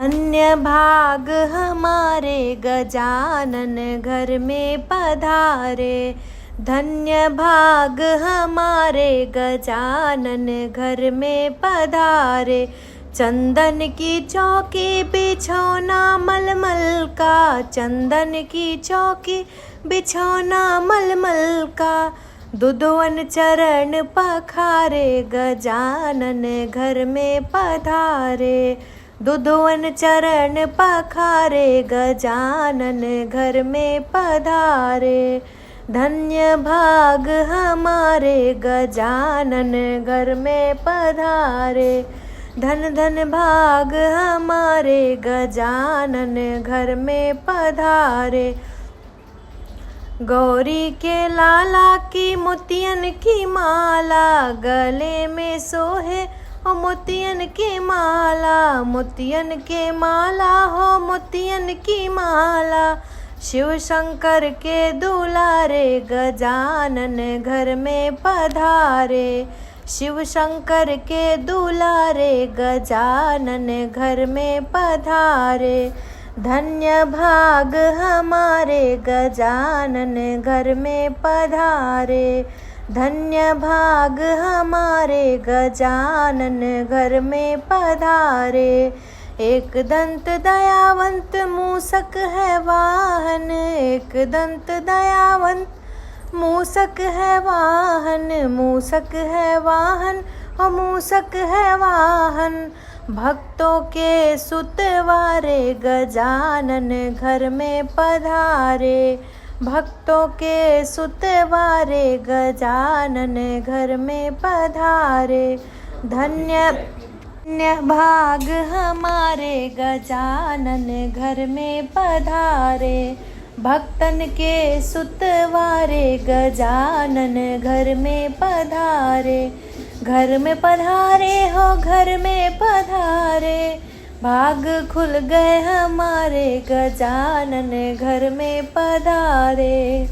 धन्य भाग हमारे गजानन घर में पधारे। धन्य भाग हमारे गजानन घर में पधारे। चंदन की चौकी बिछौना मलमल का, चंदन की चौकी बिछौना मलमल का। दुधवन चरण पखारे गजानन घर में पधारे। दुधवन चरण पखारे गजानन घर में पधारे। धन्य भाग हमारे गजानन घर में पधारे। धन धन भाग हमारे गजानन घर में पधारे। गौरी के लाला की मोतियन की माला, गले में सोहे हो मोतियन की माला। मोतियन के माला हो मोतियन की माला। शिव शंकर के दुलारे गजानन घर में पधारे। शिव शंकर के दुलारे गजानन घर में पधारे। धन्य भाग हमारे गजानन घर में पधारे। धन्य भाग हमारे गजानन घर में पधारे। एक दंत दयावंत मूसक है वाहन, एक दंत दयावंत मूसक है वाहन। मूसक है वाहन हो मूसक है वाहन। भक्तों के सुतवारे गजानन घर में पधारे। भक्तों के सुतवारे गजानन घर में पधारे। धन्य भाग हमारे गजानन घर में पधारे। भक्तन के सुतवारे गजानन घर में पधारे। घर में पधारे हो घर में पधारे। भाग खुल गए हमारे गजानन घर में पधारे।